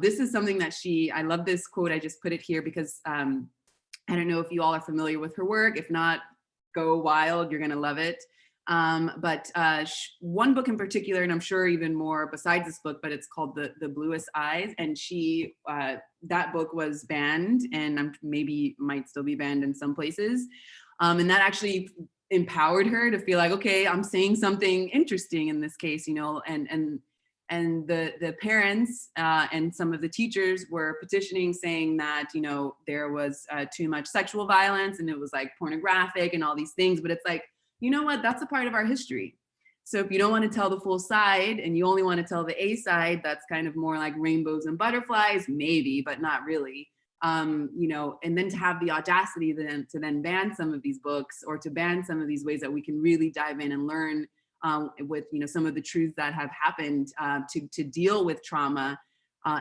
This is something that I love this quote, I just put it here because I don't know if you all are familiar with her work. If not, go wild, you're gonna love it. But one book in particular, and I'm sure even more besides this book, but it's called The Bluest Eyes. And that book was banned and maybe might still be banned in some places. And that actually empowered her to feel like, okay, I'm saying something interesting in this case, you know, and the parents and some of the teachers were petitioning saying that, you know, there was too much sexual violence and it was like pornographic and all these things, but it's like, you know what, that's a part of our history. So if you don't want to tell the full side and you only want to tell the A side, that's kind of more like rainbows and butterflies, maybe, but not really. You know, and then to have the audacity then to then ban some of these books or to ban some of these ways that we can really dive in and learn with, you know, some of the truths that have happened to deal with trauma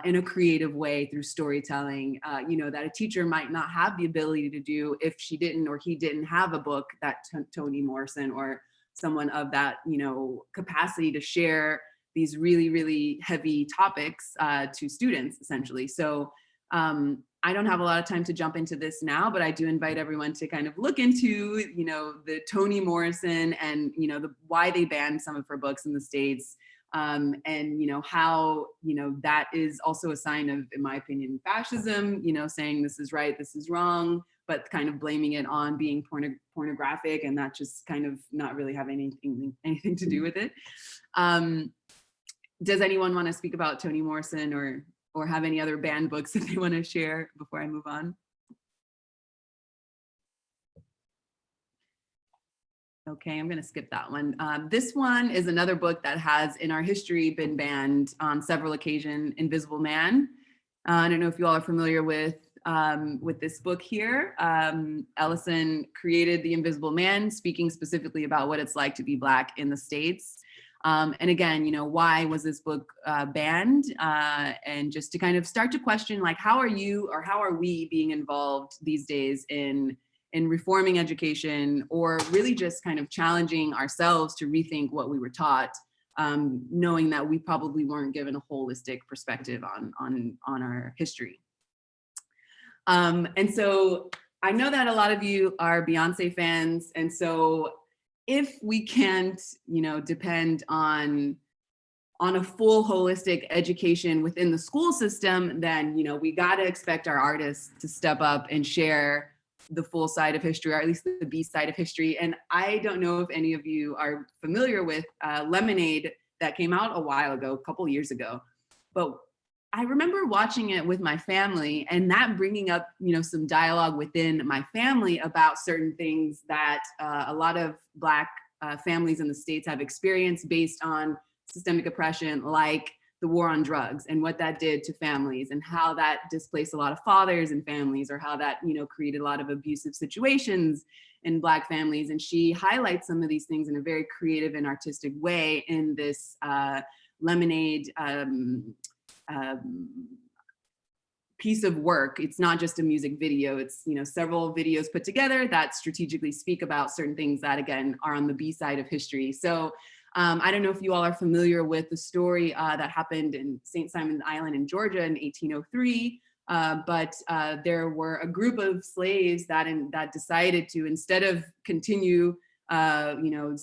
in a creative way through storytelling, you know, that a teacher might not have the ability to do if she didn't or he didn't have a book that Toni Morrison or someone of that, you know, capacity to share these really, really heavy topics to students, essentially. So I don't have a lot of time to jump into this now, but I do invite everyone to kind of look into, you know, the Toni Morrison and, you know, why they banned some of her books in the States. And, you know, how, you know, that is also a sign of, in my opinion, fascism, you know, saying this is right, this is wrong, but kind of blaming it on being pornographic and that just kind of not really have anything to do with it. Does anyone want to speak about Toni Morrison or have any other banned books that they want to share before I move on? Okay, I'm going to skip that one. This one is another book that has in our history been banned on several occasions, Invisible Man. I don't know if you all are familiar with this book here. Ellison created The Invisible Man, speaking specifically about what it's like to be Black in the States. And again, you know, why was this book banned? And just to kind of start to question, like, how are you or how are we being involved these days in reforming education, or really just kind of challenging ourselves to rethink what we were taught, knowing that we probably weren't given a holistic perspective on our history. And so I know that a lot of you are Beyonce fans, and so if we can't, you know, depend on a full holistic education within the school system, then, you know, we got to expect our artists to step up and share the full side of history, or at least the B side of history. And I don't know if any of you are familiar with Lemonade, that came out a while ago, a couple years ago, but I remember watching it with my family and that bringing up, you know, some dialogue within my family about certain things that a lot of Black families in the States have experienced based on systemic oppression, like the war on drugs and what that did to families and how that displaced a lot of fathers and families, or how that, you know, created a lot of abusive situations in Black families. And she highlights some of these things in a very creative and artistic way in this Lemonade piece of work. It's not just a music video, it's, you know, several videos put together that strategically speak about certain things that, again, are on the B side of history. So I don't know if you all are familiar with the story that happened in St. Simon's Island in Georgia in 1803, but there were a group of slaves that decided to, instead of continue, you know,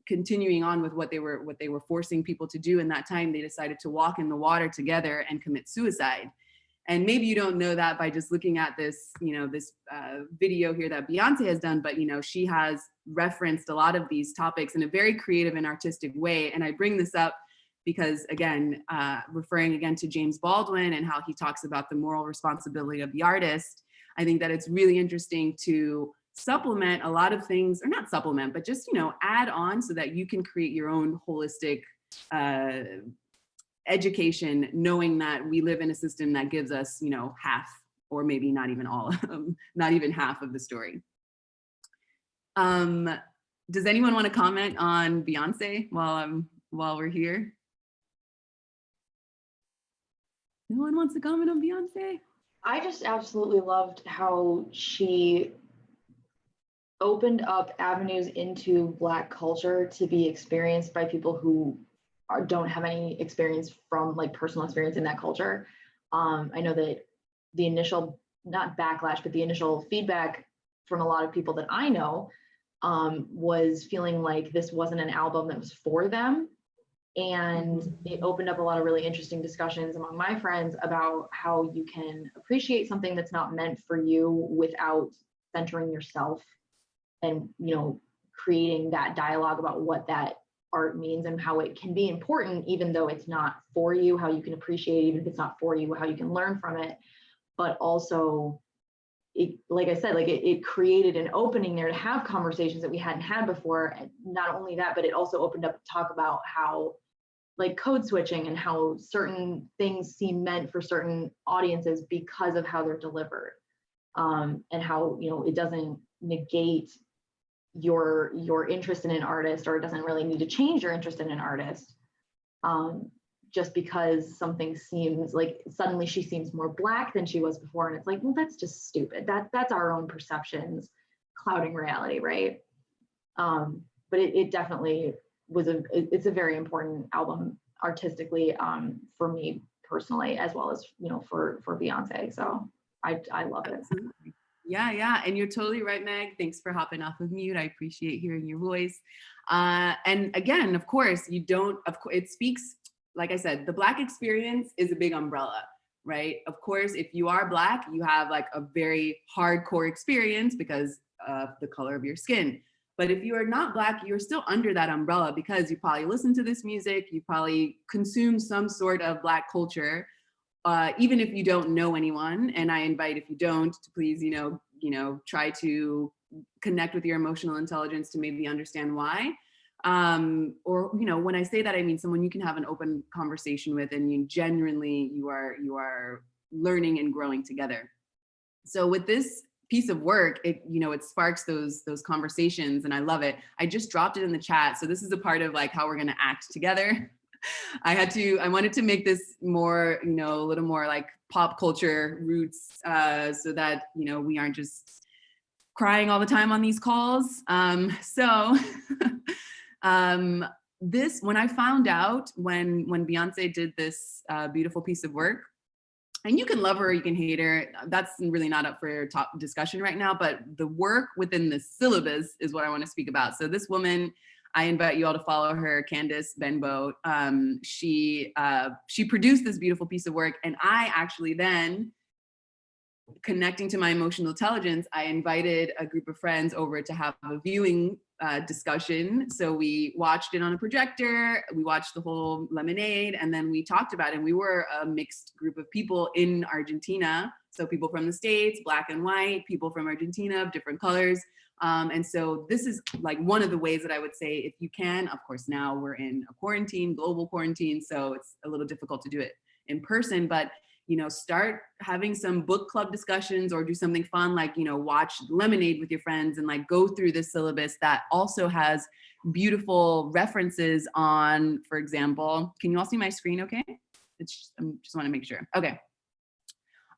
continuing on with what they were forcing people to do in that time, they decided to walk in the water together and commit suicide. And maybe you don't know that by just looking at this, you know, this video here that Beyonce has done, but, you know, she has referenced a lot of these topics in a very creative and artistic way. And I bring this up because, again, referring again to James Baldwin and how he talks about the moral responsibility of the artist, I think that it's really interesting to supplement a lot of things, or not supplement, but just, you know, add on so that you can create your own holistic education, knowing that we live in a system that gives us, you know, half, or maybe not even all, not even half of the story. Does anyone want to comment on Beyonce while we're here? No one wants to comment on Beyonce? I just absolutely loved how she opened up avenues into Black culture to be experienced by people who don't have any experience from, like, personal experience in that culture. I know that the initial, not backlash, but the initial feedback from a lot of people that I know was feeling like this wasn't an album that was for them. And it opened up a lot of really interesting discussions among my friends about how you can appreciate something that's not meant for you without centering yourself and, you know, creating that dialogue about what that art means and how it can be important, even though it's not for you, how you can appreciate it, even if it's not for you, how you can learn from it, but also it, like I said, like it created an opening there to have conversations that we hadn't had before. And not only that, but it also opened up to talk about how like code switching and how certain things seem meant for certain audiences because of how they're delivered. And how, you know, it doesn't negate your interest in an artist, or it doesn't really need to change your interest in an artist. Just because something seems like suddenly she seems more Black than she was before. And it's like, well, that's just stupid. That's our own perceptions clouding reality, right? But it definitely was it's a very important album artistically, for me personally, as well as, you know, for Beyonce. So I love it. Absolutely. Yeah. And you're totally right, Meg. Thanks for hopping off of mute. I appreciate hearing your voice. And again, of course, it speaks, like I said, the Black experience is a big umbrella, right? Of course, if you are Black, you have like a very hardcore experience because of the color of your skin. But if you are not Black, you're still under that umbrella because you probably listen to this music, you probably consume some sort of Black culture, even if you don't know anyone. And I invite, if you don't, to please, you know, try to connect with your emotional intelligence to maybe understand why. Or, you know, when I say that, I mean someone you can have an open conversation with, and you genuinely, you are learning and growing together. So with this piece of work, it sparks those conversations, and I love it. I just dropped it in the chat. So this is a part of like how we're gonna act together. I wanted to make this more, you know, a little more like pop culture roots, so that, you know, we aren't just crying all the time on these calls. This, when I found out when Beyonce did this beautiful piece of work, and you can love her or you can hate her, that's really not up for top discussion right now, but the work within the syllabus is what I want to speak about. So this woman, I invite you all to follow her, Candice Benbow. She produced this beautiful piece of work, and I actually then, connecting to my emotional intelligence, I invited a group of friends over to have a viewing discussion. So we watched it on a projector, we watched the whole Lemonade, and then we talked about it. And we were a mixed group of people in Argentina. So people from the States, Black and white, people from Argentina of different colors. And so this is like one of the ways that I would say, if you can, of course, now we're in a quarantine, global quarantine, so it's a little difficult to do it in person, but you know, start having some book club discussions or do something fun, like, you know, watch Lemonade with your friends and like go through this syllabus that also has beautiful references on, for example, can you all see my screen okay? I just want to make sure. Okay,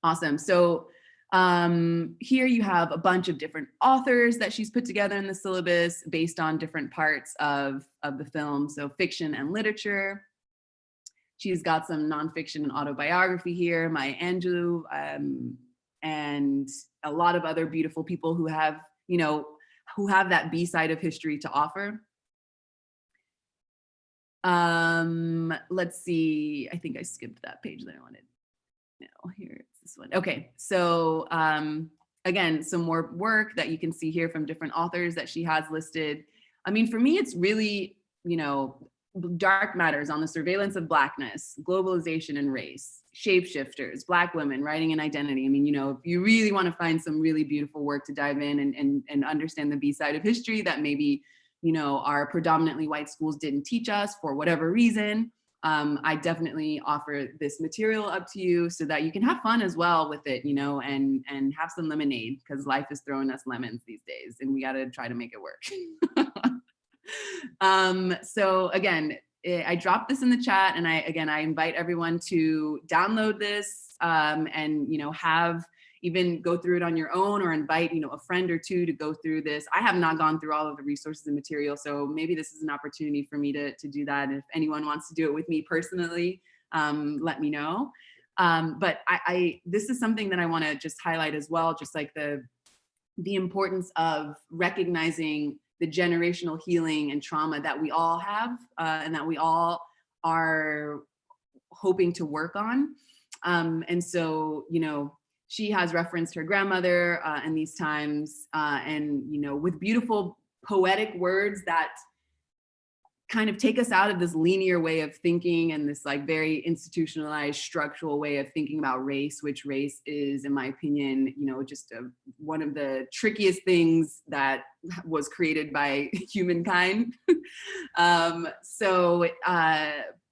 awesome. So here you have a bunch of different authors that she's put together in the syllabus based on different parts of the film. So fiction and literature. She's got some nonfiction and autobiography here, Maya Angelou, and a lot of other beautiful people who have, you know, who have that B side of history to offer. Let's see, I think I skipped that page that I wanted. No, here it's this one. Okay, so again, some more work that you can see here from different authors that she has listed. I mean, for me, it's really, you know, Dark Matters on the Surveillance of Blackness, Globalization and Race, Shapeshifters, Black Women, Writing and Identity. I mean, you know, if you really want to find some really beautiful work to dive in and understand the B side of history that maybe, you know, our predominantly white schools didn't teach us for whatever reason, I definitely offer this material up to you so that you can have fun as well with it, you know, and have some lemonade, because life is throwing us lemons these days and we got to try to make it work. So again, I dropped this in the chat, and I invite everyone to download this, and, you know, even go through it on your own, or invite, you know, a friend or two to go through this. I have not gone through all of the resources and material, so maybe this is an opportunity for me to do that. And if anyone wants to do it with me personally, let me know. But this is something that I want to just highlight as well, just like the importance of recognizing the generational healing and trauma that we all have, and that we all are hoping to work on. And so, you know, she has referenced her grandmother in these times, and, you know, with beautiful poetic words that kind of take us out of this linear way of thinking and this like very institutionalized structural way of thinking about race, which race is, in my opinion, you know, just one of the trickiest things that was created by humankind.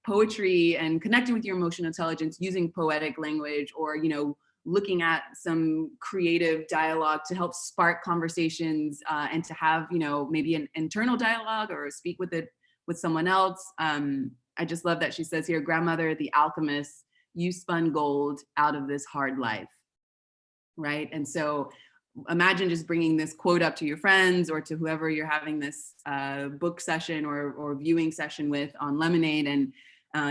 Poetry and connecting with your emotional intelligence using poetic language, or, you know, looking at some creative dialogue to help spark conversations and to have, you know, maybe an internal dialogue or speak with someone else. I just love that she says here, grandmother, the alchemist, you spun gold out of this hard life, right? And so imagine just bringing this quote up to your friends or to whoever you're having this book session or viewing session with on Lemonade, and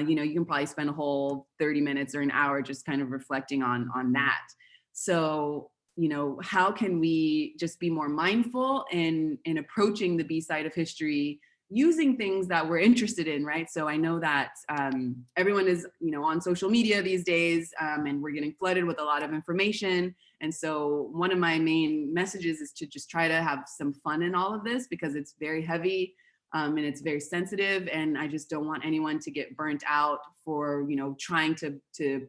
you know, you can probably spend a whole 30 minutes or an hour just kind of reflecting on that. So, you know, how can we just be more mindful in approaching the B-side of history using things that we're interested in, right? So I know that everyone is, you know, on social media these days, and we're getting flooded with a lot of information. And so one of my main messages is to just try to have some fun in all of this, because it's very heavy and it's very sensitive. And I just don't want anyone to get burnt out for, you know, trying to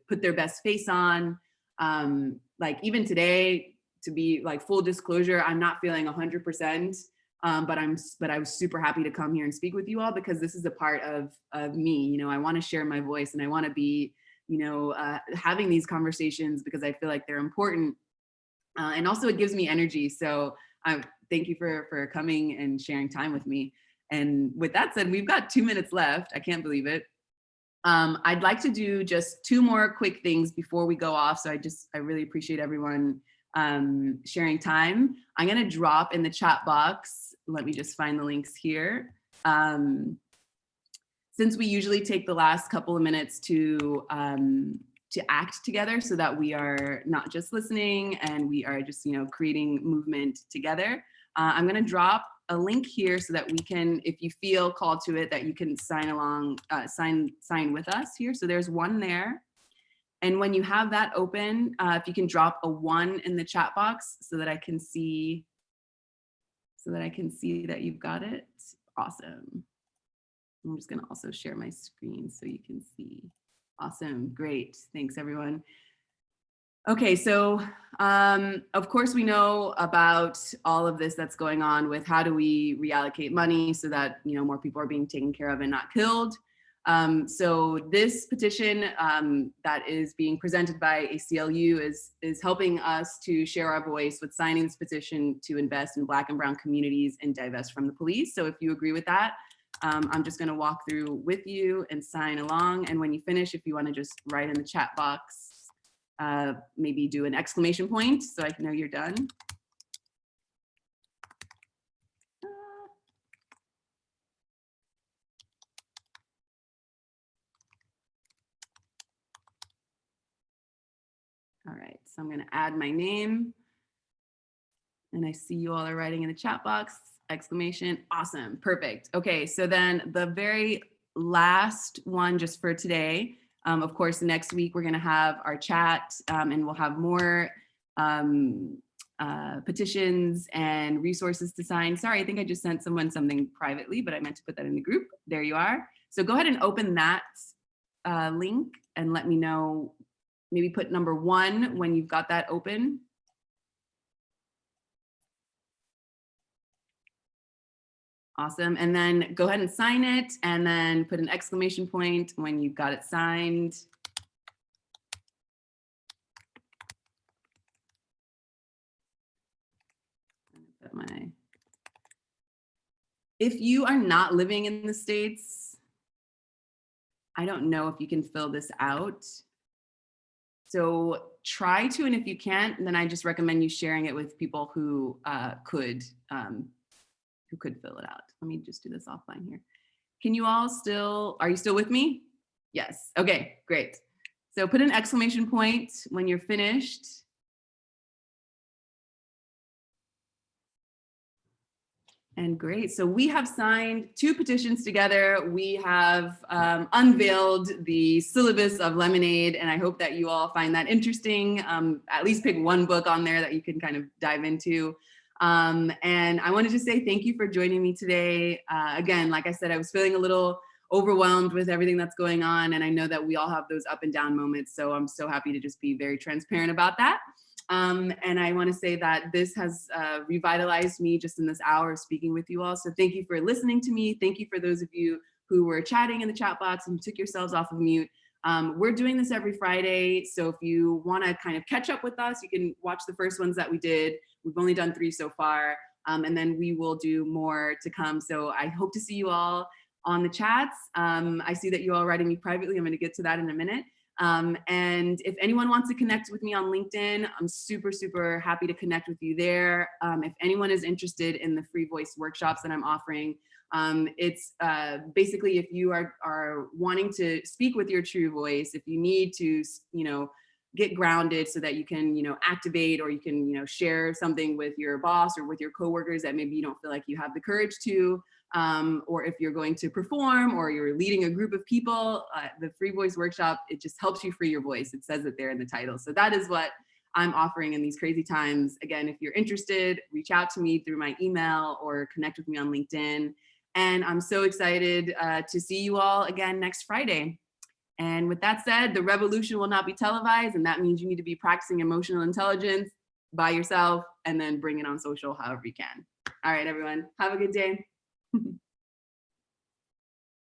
put their best face on. Like even today, to be like full disclosure, I'm not feeling 100%. But I was super happy to come here and speak with you all, because this is a part of me. You know, I want to share my voice, and I want to be, you know, having these conversations because I feel like they're important, and also it gives me energy. So thank you for coming and sharing time with me. And with that said, we've got 2 minutes left. I can't believe it. I'd like to do just 2 more quick things before we go off. So I really appreciate everyone sharing time. I'm going to drop in the chat box. Let me just find the links here. Since we usually take the last couple of minutes to act together, so that we are not just listening and we are just, you know, creating movement together, I'm going to drop a link here so that we can, if you feel called to it, that you can sign along, sign with us here. So there's one there. And when you have that open, if you can drop a 1 in the chat box so that I can see, that you've got it. Awesome. I'm just gonna also share my screen so you can see. Awesome, great, thanks everyone. Okay, so of course we know about all of this that's going on with how do we reallocate money so that, you know, more people are being taken care of and not killed. So this petition that is being presented by ACLU is helping us to share our voice with signing this petition to invest in Black and Brown communities and divest from the police. So if you agree with that, I'm just gonna walk through with you and sign along. And when you finish, if you wanna just write in the chat box, maybe do an exclamation point so I can know you're done. All right, so I'm gonna add my name. And I see you all are writing in the chat box, exclamation, awesome, perfect. Okay, so then the very last one just for today, of course, next week we're gonna have our chat and we'll have more petitions and resources to sign. Sorry, I think I just sent someone something privately, but I meant to put that in the group. There you are. So go ahead and open that link and let me know. Maybe put number 1 when you've got that open. Awesome, and then go ahead and sign it and then put an exclamation point when you've got it signed. If you are not living in the States, I don't know if you can fill this out. So try to, and if you can't, then I just recommend you sharing it with people who could fill it out. Let me just do this offline here. Can you all still, are you still with me? Yes, okay, great. So put an exclamation point when you're finished. And great, so we have signed 2 petitions together. We have unveiled the syllabus of Lemonade, and I hope that you all find that interesting. At least pick one book on there that you can kind of dive into. And I wanted to say thank you for joining me today. Again, like I said, I was feeling a little overwhelmed with everything that's going on. And I know that we all have those up and down moments. So I'm so happy to just be very transparent about that. And I want to say that this has revitalized me just in this hour of speaking with you all. So thank you for listening to me. Thank you for those of you who were chatting in the chat box and took yourselves off of mute. We're doing this every Friday. So if you want to kind of catch up with us, you can watch the first ones that we did. We've only done 3 so far. And then we will do more to come. So I hope to see you all on the chats. I see that you all writing me privately. I'm going to get to that in a minute. And if anyone wants to connect with me on LinkedIn, I'm super, super happy to connect with you there. If anyone is interested in the free voice workshops that I'm offering, it's basically if you are wanting to speak with your true voice, if you need to, get grounded so that you can, activate, or you can, share something with your boss or with your coworkers that maybe you don't feel like you have the courage to, or if you're going to perform or you're leading a group of people, the free voice workshop, it just helps you free your voice. It says it there in the title. So that is what I'm offering in these crazy times. Again, if you're interested, reach out to me through my email or connect with me on LinkedIn. And I'm so excited to see you all again next Friday. And with that said, the revolution will not be televised, and that means you need to be practicing emotional intelligence by yourself and then bring it on social however you can. All right, everyone, have a good day.